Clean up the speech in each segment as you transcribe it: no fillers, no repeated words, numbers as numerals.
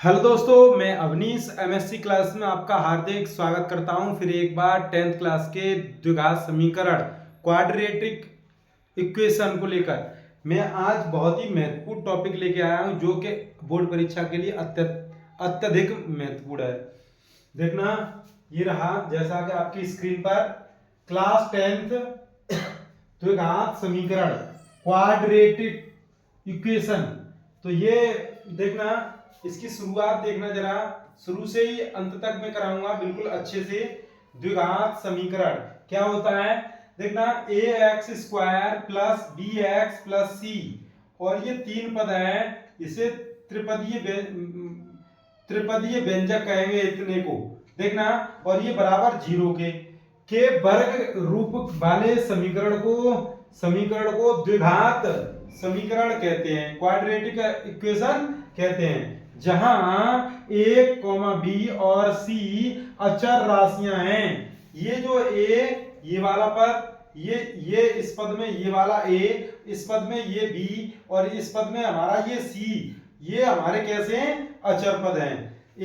Hello दोस्तों, मैं Awanish MSc class में आपका हार्दिक स्वागत करता हूं। फिर एक बार 10th क्लास के द्विघात समीकरण क्वाड्रेटिक इक्वेशन को लेकर मैं आज बहुत ही महत्वपूर्ण टॉपिक लेके आया हूं, जो कि बोर्ड परीक्षा के लिए अत्यधिक महत्वपूर्ण है। देखना, ये रहा जैसा कि आपकी स्क्रीन पर क्लास 10th द्विघात समीकरण क्वाड्रेटिक इक्वेशन। तो ये देखना, इसकी शुरुआत देखना जरा, शुरू से ही अंत तक मैं कराऊंगा बिल्कुल अच्छे से। द्विघात समीकरण क्या होता है देखना, a x square plus b x plus c, और ये तीन पद है, इसे त्रिपदीय व्यंजक कहेंगे इतने को। देखना, और ये बराबर जीरो के वर्ग रूप वाले समीकरण को द्विघात समीकरण कहते हैं, क्वाड्रेटिक इक्वेशन कहते हैं, जहां a, b और c अचर राशियां हैं। ये जो a, ये वाला पद, ये इस पद में ये वाला a, इस पद में ये b और इस पद में हमारा ये c, ये हमारे कैसे हैं? अचर पद हैं।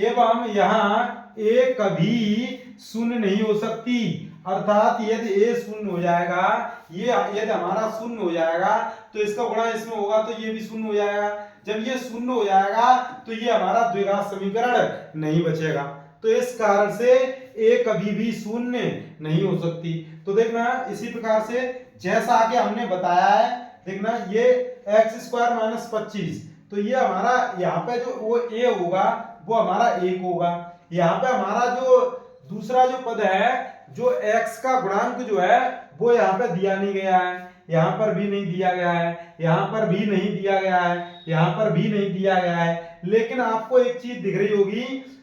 एवं यहाँ a कभी शून्य नहीं हो सकती, अर्थात यदि a शून्य हो जाएगा, ये यदि हमारा शून्य हो जाएगा तो इसका गुणा इसमें होगा तो ये भी शून्य हो जाएगा। जब ये शून्य हो जाएगा तो ये हमारा द्विघात समीकरण नहीं बचेगा। तो इस कारण से a कभी भी शून्य नहीं हो सकती। तो देखना, इसी प्रकार से जैसा कि हमने बताया है, देखना ये एक्स स्क्वायर माइनस 25, तो ये हमारा यहाँ पे जो वो a होगा वो हमारा 1 होगा। यहाँ पे हमारा जो दूसरा जो पद है, जो x का गुणांक जो है वो यहाँ पे दिया नहीं गया है, यहाँ पर भी नहीं दिया गया है, यहाँ पर भी नहीं दिया गया है, यहाँ पर भी नहीं दिया गया है। लेकिन आपको एक चीज दिख रही होगी,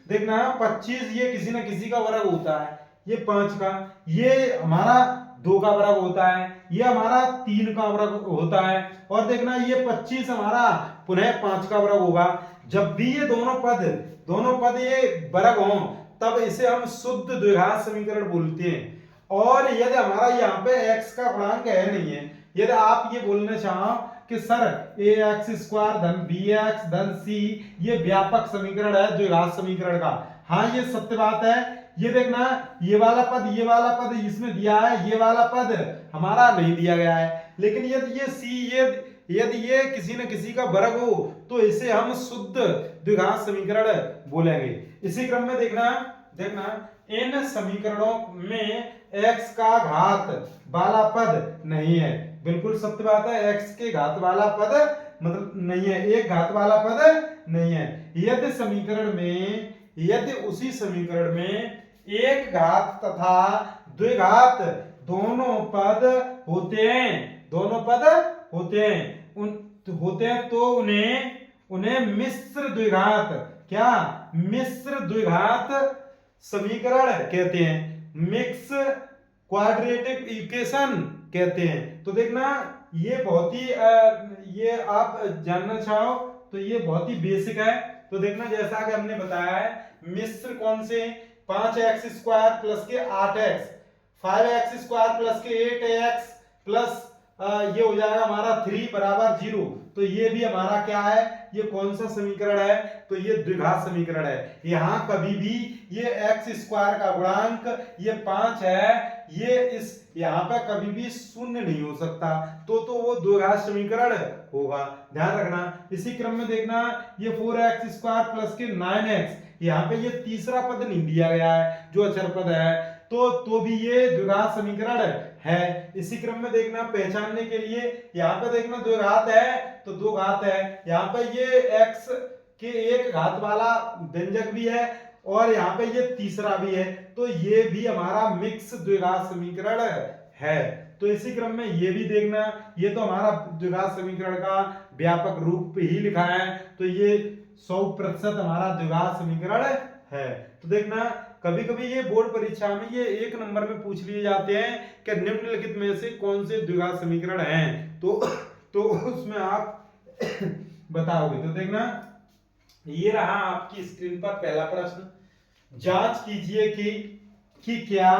देखना 25 ये किसी न किसी का वर्ग होता है, ये 5 का, ये हमारा 2 का वर्ग होता है, ये हमारा 3 का वर्ग होता है, और देखना ये 25 हमारा पुनः 5 का वर्ग होगा। जब भी ये दोनों पद ये वर्ग हों तब इसे हम शुद्ध द्विघात समीकरण बोलते हैं। और यदि हमारा यहाँ पे x का गुणांक है नहीं है, यदि आप ये बोलना चाहो कि सर ए एक्स स्क्वायर धन बी एक्स धन सी ये व्यापक समीकरण है द्विघात समीकरण का, हाँ ये सत्य बात है। ये देखना, ये वाला पद इसमें दिया है, ये वाला पद हमारा नहीं दिया गया है। लेकिन यदि ये सी यदि ये किसी न किसी का वर्ग हो तो इसे हम शुद्ध द्विघात समीकरण बोलेंगे। इसी क्रम में देखना इन समीकरणों में x का घात वाला पद नहीं है, बिल्कुल सत्य बात है, x के घात वाला पद मतलब नहीं है, एक घात वाला पद नहीं है। यदि उसी समीकरण में एक घात तथा द्विघात दोनों पद होते हैं तो उन्हें मिश्र द्विघात समीकरण कहते हैं, मिक्स क्वाड्रेटिक इक्वेशन कहते हैं। तो देखना, ये बहुत ही ये आप जानना चाहो तो ये बहुत ही बेसिक है। तो देखना, जैसा कि हमने बताया है, मिश्र कौन से? 5x स्क्वायर प्लस के 8x, 5x स्क्वायर प्लस के 8x प्लस ये हो जाएगा हमारा 3 बराबर 0। तो ये भी हमारा क्या है? ये कौन सा समीकरण है? तो ये द्विघात समीकरण है। यहाँ कभी भी ये x स्क्वायर का गुणांक ये 5 है, ये इस यहाँ पे कभी भी शून्य नहीं हो सकता, तो वो द्विघात समीकरण होगा, ध्यान रखना। इसी क्रम में देखना, ये 4x स्क्वायर प्लस के 9x, यहाँ पे ये तीसरा पद नहीं दिया गया है जो अचर पद है, तो भी ये द्विघात समीकरण है। इसी क्रम में देखना, पहचानने के लिए यहाँ पे देखना द्विघात है तो 2 घात है, यहाँ पे ये x के एक घात वाला व्यंजक भी है और यहाँ पे ये तीसरा भी है, तो ये भी हमारा मिक्स द्विघात समीकरण है। तो इसी क्रम में ये भी देखना, ये तो हमारा द्विघात समीकरण का व्यापक रूप ही लिखा है, तो ये 100% हमारा द्विघात समीकरण है। तो देखना, कभी कभी ये बोर्ड परीक्षा में ये 1 नंबर में पूछ लिए जाते हैं कि निम्नलिखित में से कौन से द्विघात समीकरण हैं, तो उसमें आप बताओगे। तो देखना, ये रहा आपकी स्क्रीन पर पहला प्रश्न, जांच कीजिए कि क्या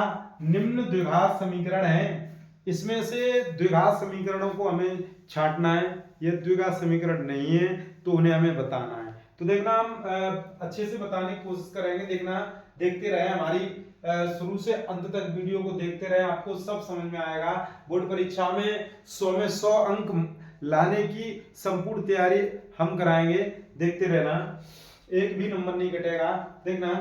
निम्न द्विघात समीकरण है। इसमें से द्विघात समीकरणों को हमें छांटना है, ये द्विघात समीकरण नहीं है तो उन्हें हमें बताना है। तो देखना हम अच्छे से बताने की कोशिश करेंगे। देखना देखते रहे हमारी शुरू से अंत तक वीडियो को देखते रहे, आपको सब समझ में आएगा। बोर्ड परीक्षा में 100 में 100 अंक लाने की संपूर्ण तैयारी हम कराएंगे, देखते रहना, एक भी नंबर नहीं कटेगा। देखना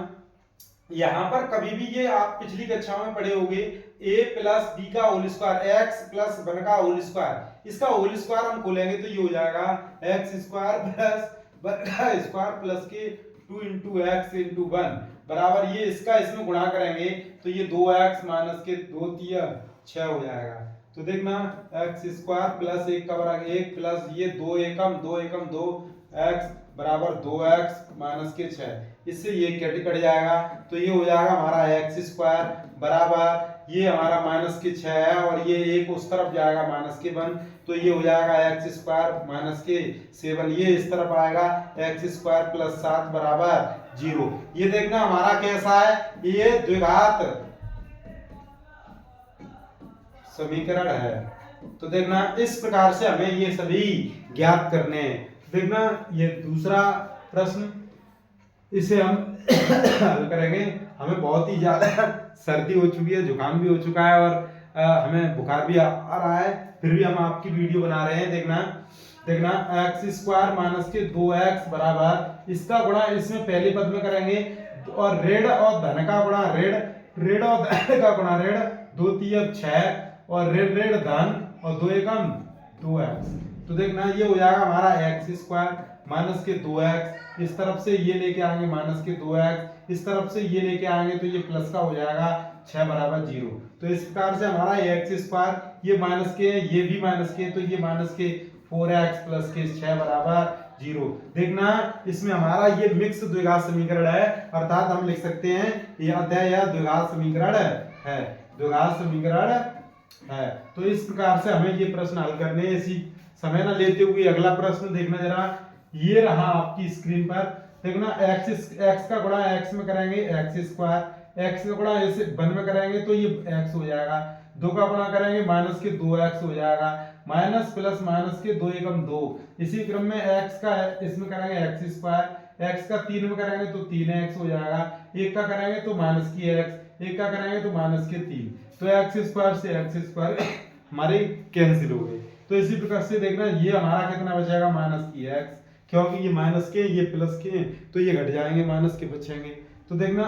यहाँ पर कभी भी ये आप पिछली कक्षाओं में पढ़े होंगे a प्लस बी का होल स्क्वायर x प्लस 1 का होल स्क्वायर, इसका होल स्क्वायर हम खोलेंगे तो ये हो जाएगा x स्क्वायर प्लस 1 का स्क्वायर प्लस के 2 इंटू एक्स इंटू 1 बराबर, ये इसका इसमें गुणा करेंगे तो ये 2x माइनस के 2 3 6 हो जाएगा। तो देखना x स्क्वायर प्लस 1 का बराबर 1 प्लस ये 2 एकम 2 एकम 2 x बराबर 2x माइनस के 6, इससे ये कट जाएगा तो ये हो जाएगा हमारा x स्क्वायर बराबर ये हमारा माइनस के 6 है और ये एक उस तरफ जाएगा माइनस के 1, तो ये हो जाएगा x स्क्वायर माइनस के 7, ये इस तरफ आएगा x स्क्वायर प्लस 7 बराबर 0। ये देखना हमारा कैसा है, ये द्विघात समीकरण है। तो देखना इस प्रकार से हमें ये सभी ज्ञात करने हैं। देखना ये दूसरा प्रश्न, इसे हम हल करेंगे। हमें बहुत ही ज्यादा सर्दी हो चुकी है, जुकाम भी हो चुका है और हमें बुखार भी आ रहा है, फिर भी हम आपकी वीडियो बना रहे हैं। देखना एक्स स्क्वायर माइनस के 2x बराबर, इसका गुणा इसमें पहले पद में करेंगे और ऋण और धन का गुणा ऋण और धन का गुणा ऋण 2 3 6 और ऋण धन और 2 एकम 2x। तो देखना ये हो जाएगा हमारा x स्क्वायर माइनस के 2x, इस तरफ से ये लेके आएंगे माइनस के 2x, इस तरफ से ये लेके आएंगे तो ये प्लस का हो जाएगा 6 बराबर 0। तो इस प्रकार से हमारा x स्क्वायर, ये माइनस के ये भी माइनस के, तो ये माइनस के 4x प्लस के 6 बराबर 0। देखना इसमें हमारा ये मिक्स द्विघात समीकरण है, अर्थात हम लिख सकते हैं ये अतः यह द्विघात समीकरण है, द्विघात समीकरण है। तो इस प्रकार से हमें ये प्रश्न हल करने हैं। इसी समय ना लेते हुए अगला प्रश्न देखना जरा, ये रहा आपकी स्क्रीन पर। देखना x का गुणा x में करेंगे x स्क्वायर, x का गुणा इसे 1 में करेंगे तो ये x हो जाएगा, 2 का गुणा करेंगे माइनस के 2x हो जाएगा, माइनस प्लस माइनस के 2 एकम 2, इसी क्रम में x का इसमें करेंगे x स्क्वायर, x का 3 में करेंगे तो 3x हो जाएगा, 1 का करेंगे तो माइनस की x, 1 का करेंगे तो माइनस के 3, तो x स्क्वायर से x स्क्वायर हमारे कैंसिल हो गए। तो इसी प्रकार से देखना ये हमारा कितना बचेगा माइनस की x, क्योंकि ये माइनस के ये प्लस के तो ये घट जाएंगे माइनस के बचेंगे। तो देखना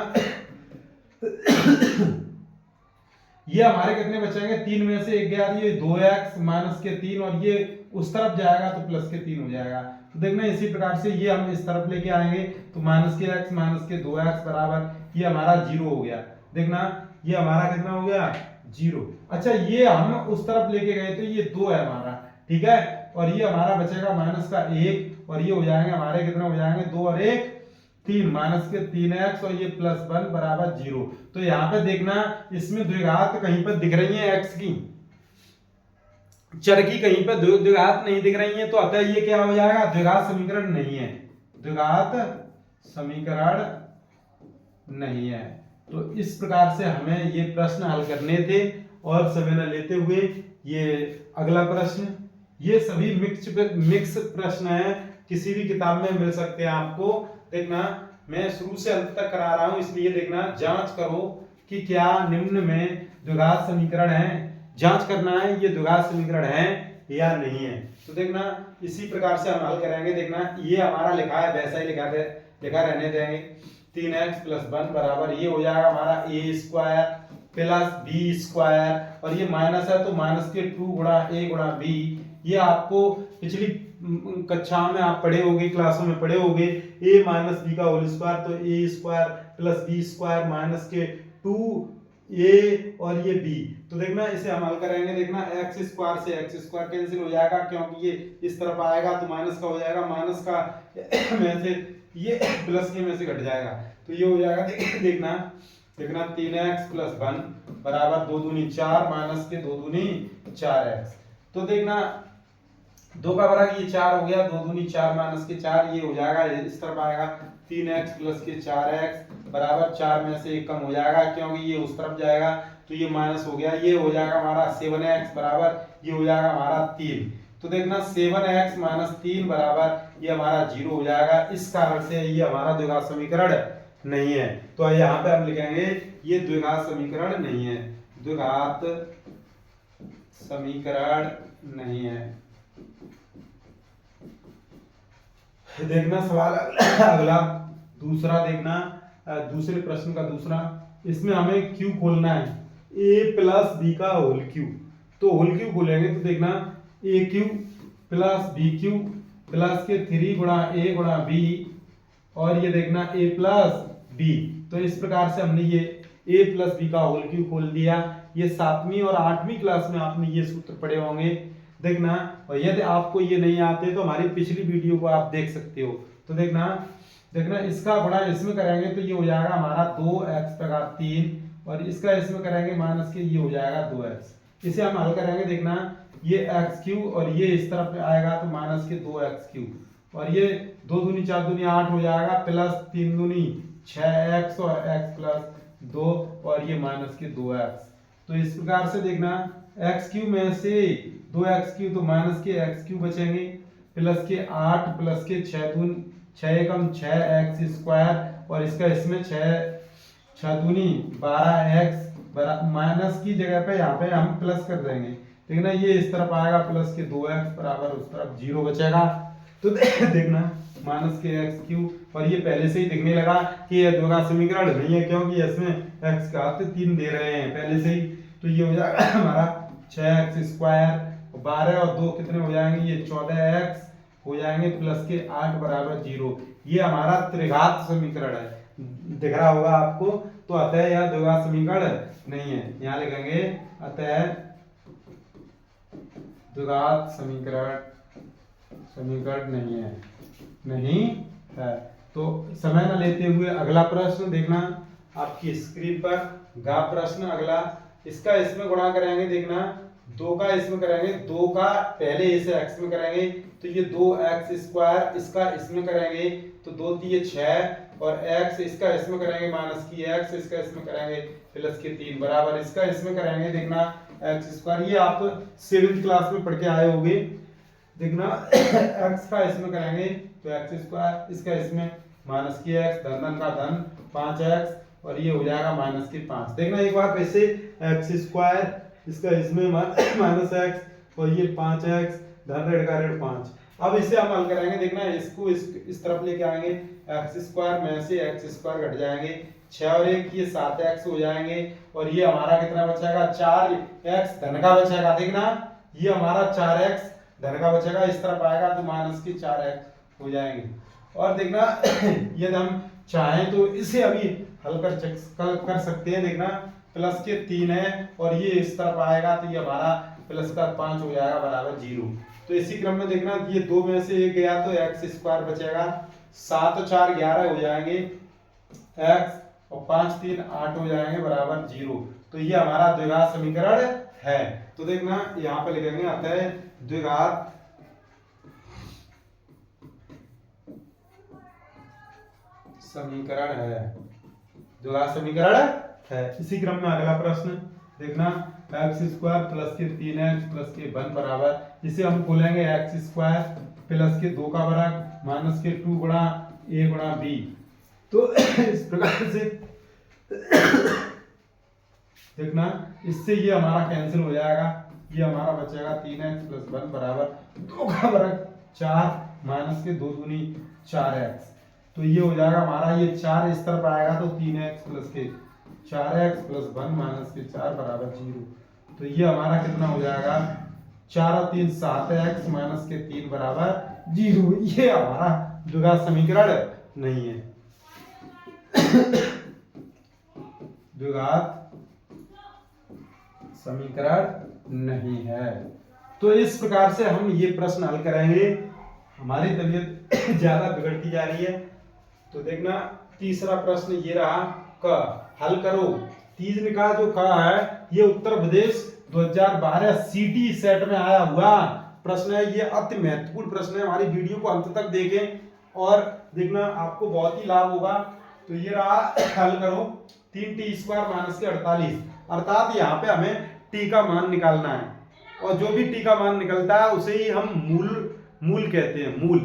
ये हमारे कितने बचेंगे, 3 में से 1 गया, ये 2x माइनस के 3 और ये उस तरफ जाएगा तो प्लस के 3 हो जाएगा। तो देखना इसी प्रकार से ये हम इस तरफ लेके आएंगे तो माइनस के x माइनस के 2x बराबर ये हमारा 0 हो गया। देखना ये हमारा कितना हो गया 0। अच्छा ये हम उस तरफ लेके गए तो ये 2 है हमारा, ठीक है, और ये हमारा बचेगा माइनस का 1 और ये हो जाएंगे हमारे कितने हो जाएंगे 2 और 1 3 माइनस के 3x और ये प्लस 1 बराबर 0। तो यहाँ पे देखना इसमें द्विघात कहीं पर दिख रही है x की, चर की कहीं पर द्विघात नहीं दिख रही है, तो अतः ये क्या हो जाएगा द्विघात समीकरण नहीं है, द्विघात समीकरण नहीं है। तो इस प्रकार से हमें ये प्रश्न हल करने थे और समय न लेते हुए ये अगला प्रश्न, ये सभी मिक्स प्रश्न है, किसी भी किताब में मिल सकते हैं आपको। देखना मैं शुरू से अंत तक करा रहा हूं, इसलिए देखना जांच करो कि क्या निम्न में द्विघात समीकरण है, जांच करना है ये द्विघात समीकरण है या नहीं है। तो देखना इसी प्रकार से हम हल करेंगे। देखना ये हमारा लिखा है वैसा ही लिखा रहने देंगे, 3x प्लस 1 बराबर ये हो जाएगा हमारा a square plus b square और ये माइनस है तो माइनस के 2 गुणा a गुणा b। ये आपको पिछली कक्षा में आप पढ़े होंगे, क्लासों में पढ़े होंगे, a माइनस b का होल स्क्वायर, तो a square plus b square minus के 2a और ये b। तो देखना इसे हम हल करेंगे। देखना x स्क्वायर से x स्क्वायर कैंसिल हो जाएगा, क्योंकि ये इस तरफ आएगा तो माइनस का हो जाएगा, माइनस का में से ये प्लस के में से घट जाएगा तो ये हो जाएगा। देखना 3x प्लस 1 बराबर 2 दूनी 4 माइनस के 2 दूनी 4x। तो देखना 2 का बराबर ये 4 हो गया, 2 दूनी 4 माइनस के 4, ये हो जाएगा इस तरफ आएगा 3x प्लस के 4x बराबर 4 में से 1 कम हो जाएगा, क्योंकि ये उस तरफ जाएगा तो ये माइनस हो गया, ये हो जाएगा हमारा 7x बराबर ये हो जाएगा हमारा 3। तो देखना 7x माइनस 3 बराबर ये हमारा 0 हो जाएगा। इस कारण से ये हमारा द्विघात समीकरण नहीं है। तो यहाँ पे हम लिखेंगे ये द्विघात समीकरण नहीं है, द्विघात समीकरण नहीं है। देखना सवाल अगला दूसरा, देखना दूसरे प्रश्न का दूसरा, इसमें हमें क्यू खोलना है, a प्लस बी का होल क्यू। तो होल क्यू खोलेंगे तो देखना a cube plus b cube plus के 3 गुणा ए गुणा बी, और ये देखना ए प्लस बी। तो इस प्रकार से हमने ये a प्लस बी का होल क्यू खोल दिया। ये 7वीं और 8वीं क्लास में आपने ये सूत्र पढ़े होंगे। देखना, और यदि आपको ये नहीं आते तो हमारी पिछली वीडियो को आप देख सकते हो। तो देखना इसका गुणा इसमें करेंगे तो ये हो जाएगा हमारा 2x का घात 3, और इसका इसमें करेंगे माइनस के ये हो जाएगा 2x। इसे हम हल करेंगे, देखना ये x क्यू और ये इस तरफ आएगा तो माइनस के 2x क्यू, और ये 2 दूनी 4 दूनी 8 हो जाएगा, प्लस 3 दूनी 6x और x प्लस 2 और ये माइनस के 2x। तो इस प्रकार से देखना x क्यू में से 2x क्यू तो माइनस के x क्यू बचेंगे, प्लस के 8 प्लस के 6 एकम 6x स्क्वायर, और इसका इसमें 6 दूनी 12x माइनस की जगह पे यहाँ पे हम प्लस कर देंगे। देखना ये इस तरफ आएगा प्लस के 2x बराबर उस तरफ 0 बचेगा। तो देखना माइनस के x क्यू, और ये पहले से ही दिखने लगा कि यह द्विघात समीकरण नहीं है, क्योंकि इसमें x का घात 3 दे रहे हैं पहले से ही। तो ये हो जाएगा हमारा 6x स्क्वायर, 12 और 2 कितने हो जाएंगे, ये 14x हो जाएंगे, प्लस के 8 बराबर 0। ये हमारा त्रिघात समीकरण है, दिख रहा होगा आपको। तो अतः यह द्विघात समीकरण नहीं है, यहाँ लिखेंगे अतः द्विघात समीकरण नहीं है। तो समय न लेते हुए अगला प्रश्न देखना आपकी स्क्रीन पर, गा प्रश्न अगला, इसका इसमें गुणा करेंगे। देखना 2 का इसमें करेंगे, 2 का पहले इसे x में करेंगे तो ये 2x स्क्वायर, इसका इसमें करेंगे तो 2 3 6, और x इसका इसमें करेंगे माइनस की x, इसका इसमें करेंगे प्लस के 3 बराबर इसका इसमें करेंगे। देखना x स्क्वायर, ये आप 7th क्लास में पढ़ के आए होंगे। देखना x का इसमें करेंगे तो x स्क्वायर, इसका इसमें माइनस की x, धन का धन 5x, और ये हो जाएगा माइनस के 5। देखना एक बार वैसे x स्क्वायर, इसका इसमें माइनस x, और ये 5x, धन रेड का रेड 5। अब इसे हम हल करेंगे। देखना इसको इस तरफ लेके आएंगे, x स्क्वायर में से x स्क्वायर घट जाएंगे, 6 और 1 ये 7x हो जाएंगे, और ये हमारा कितना बचेगा 4x धन का बचेगा। देखना ये हमारा 4x धन का बचेगा, इस तरफ आएगा तो माइनस के 4x हो जाएंगे। और देखना यदि हम चाहें तो इसे अभी हल कर सकते हैं। देखना प्लस के 3 है, और ये इस तरफ आएगा तो ये हमारा प्लस का 5 हो जाएगा बराबर 0। तो इसी क्रम में देखना ये 2 में से 1 गया तो x स्क्वायर बचेगा, 7 और 4 11 हो जाएंगे x, और 5 3 8 हो जाएंगे बराबर 0। तो ये हमारा द्विघात समीकरण है। तो देखना यहाँ पे लिखेंगे अतः द्विघात समीकरण है, द्विघात समीकरण है। इसी क्रम में अगला प्रश्न देखना x स्क्वायर प्लस के 3x प्लस के 1 बराबर, इसे हम खोलेंगे x स्क्वायर प्लस के 2 का वर्ग माइनस के 2 गुणा a गुणा b। तो इस प्रकार से देखना इससे ये हमारा कैंसिल हो जाएगा, ये हमारा बचेगा 3x प्लस 1 बराबर 2 का वर्ग 4 माइनस के 2 दूनी 4x। तो ये हो जाएगा हमारा, ये 4 इस तरफ आएगा तो 3x प्लस के 4x प्लस 1 माइनस के 4 बराबर 0। तो ये हमारा कितना हो जाएगा 4 और 3 7x माइनस के 3 बराबर 0। ये हमारा द्विघात समीकरण नहीं है, द्विघात समीकरण नहीं है। तो इस प्रकार से हम ये प्रश्न हल करेंगे। हमारी तबीयत ज्यादा बिगड़ती जा रही है। तो देखना तीसरा प्रश्न ये रहा, क हल करो। 3 का जो क है ये उत्तर प्रदेश 2012 सीटी सेट में आया हुआ प्रश्न है। ये अति महत्वपूर्ण प्रश्न है, हमारी वीडियो को अंत तक देखें और देखना आपको बहुत ही लाभ होगा। तो ये रहा, हल करो 3t² माइनस के 48, अर्थात यहाँ पे हमें t का मान निकालना है और जो भी टी का मान निकलता है उसे ही हम मूल कहते हैं, मूल,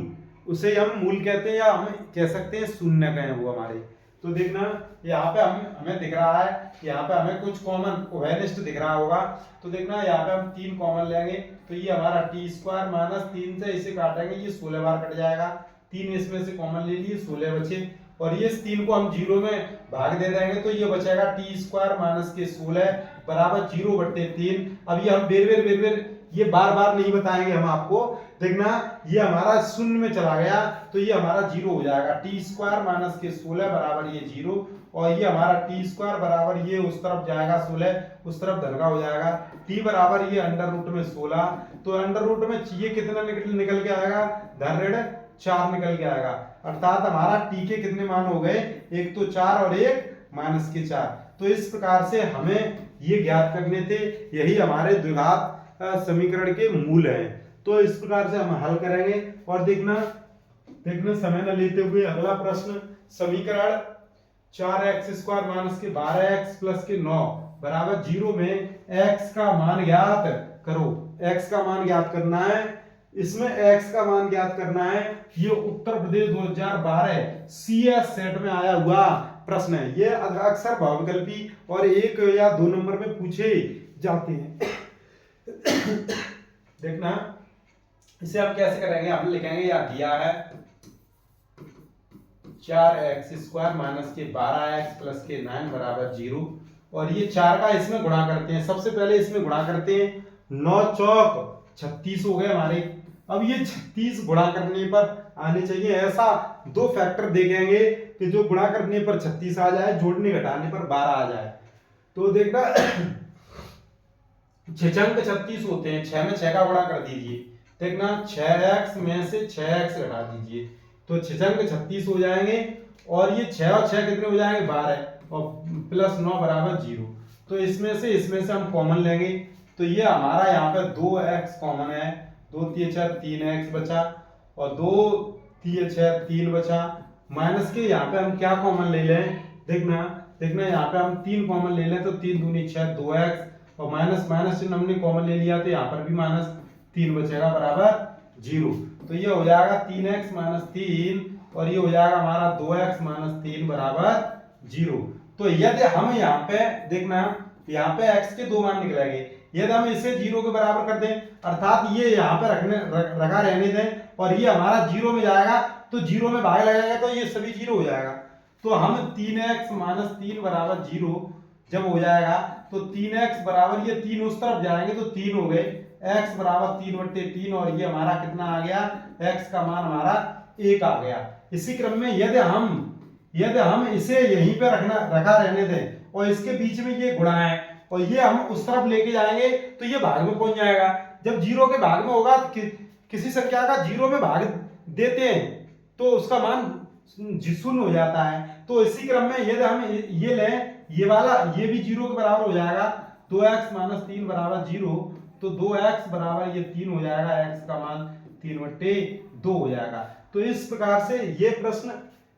उसे हम मूल कहते हैं, या हम कह सकते हैं शून्य कहें वो हमारे। तो देखना यहाँ पे हमें दिख रहा है, यहाँ पे हमें कुछ कॉमन ओवेनिस्ट दिख रहा होगा। तो देखना यहाँ पे हम 3 कॉमन लेंगे, तो ये हमारा टी स्क्वायर माइनस 3 से इसे काटेंगे, ये 16 बार कट जाएगा। 3 इसमें से कॉमन ले लिए, 16 बचे, और ये 3 को हम 0 में भाग दे देंगे, तो ये बचेगा टी स्क्वायर माइनस के 16 बराबर 0/3। अब ये हम बेर ये बार बार नहीं बताएंगे हम आपको। देखना ये हमारा शून्य में चला गया, तो ये हमारा 0 हो जाएगा। टी स्क्वायर माइनस के 16 बराबर ये 0, और ये हमारा टी स्क्वायर बराबर ये उस तरफ जाएगा 16, उस तरफ धन का हो जाएगा। टी बराबर ये अंडर रूट में 16, तो अंडर रूट में ये कितना निकल के आएगा, धन ऋण 4 निकल के आएगा। अर्थात हमारा टी के कितने मान हो गए, एक तो 4 और एक माइनस के 4। तो इस प्रकार से हमें ये ज्ञात करने थे, यही हमारे द्विघात समीकरण के मूल हैं। तो इस प्रकार से हम हल करेंगे। और देखना समय न लेते हुए अगला प्रश्न, समीकरण 4x² माइनस के 12x प्लस के 9 बराबर 0 में x का मान ज्ञात करो। x का मान ज्ञात करना है, इसमें x का मान ज्ञात करना है। ये उत्तर प्रदेश 2012 CS सेट में आया हुआ प्रश्न है। ये अक्सर बहुविकल्पी और 1 या 2 नंबर में पूछे जाते हैं। देखना इसे हम कैसे करेंगे, हम लिखेंगे या दिया है 4x² माइनस के 12x प्लस के 9 बराबर 0, और ये 4 का इसमें गुणा करते हैं। सबसे पहले इसमें गुणा करते हैं, 9 चौक 36 हो गए हमारे। अब ये 36 गुणा करने पर आने चाहिए, ऐसा 2 फैक्टर देखेंगे कि जो गुणा करने पर 36 आ जाए, जोड़ने घटाने पर 12 आ जाए। तो देखना 6 अंक 36 होते हैं, 6 में 6 का गुणा कर दीजिए। देखना 6x में से 6x घटा दीजिए, तो 6 अंक 36 हो जाएंगे, और ये 6 और 6 कितने हो जाएंगे, 12, और प्लस 9 बराबर 0। तो इसमें से हम कॉमन लेंगे, तो ये हमारा यहाँ पे 2x कॉमन है, 2 3 6 3x बचा, और 2 3 6 3 बचा। माइनस के यहाँ पे हम क्या कॉमन ले लें, देखना यहाँ पे हम 3 कॉमन ले लें, तो 3 दूनी 6 2x, और माइनस चिन्ह हमने कॉमन ले लिया, तो यहाँ पर भी -3 बचेगा बराबर 0। तो ये हो जाएगा 3x - 3, और ये हो जाएगा हमारा 2x - 3 बराबर 0। तो यदि हम यहाँ पे देखना, यहाँ पे x के 2 मान निकलेंगे, यदि हम इसे 0 के बराबर कर दें, अर्थात ये यहाँ पे रखा रहने दें, और ये हमारा 0 में जाएगा, तो 0 में भाग लगाएगा, तो ये सभी 0 हो जाएगा। तो हम 3x - 3 बराबर 0 जब हो जाएगा, तो 3x बराबर ये 3 उस तरफ जाएंगे, तो 3 हो गए, x बराबर 3/3, और ये हमारा कितना आ गया, x का मान हमारा 1 आ गया। इसी क्रम में यदि हम इसे यहीं पे रखा रहने दें, और इसके बीच में ये गुणा है, और ये हम उस तरफ लेके जाएंगे, तो ये भाग में पहुंच जाएगा। जब 0 के भाग में होगा, किसी संख्या का 0 में भाग देते हैं, तो उसका मान 0 हो जाता है। तो इसी क्रम में यदि हम ये लें, ये वाला, ये भी 0 के बराबर हो जाएगा, 2x - 3 बराबर 0, तो 2x बराबर ये 3 हो जाएगा, x का मान 3/2 हो जाएगा। तो इस प्रकार से ये प्रश्न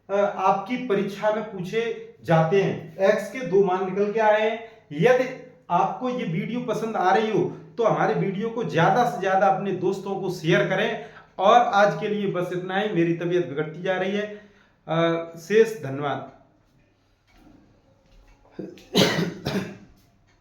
आपकी परीक्षा में पूछे जाते हैं। x के 2 मान निकल के आए हैं। यदि आपको ये वीडियो पसंद आ रही हो, तो हमारे वीडियो को ज्यादा से ज्यादा अपने दोस्तों को शेयर करें। और आज के लिए बस इतना ही, मेरी तबीयत बिगड़ती जा रही है। शेष धन्यवाद।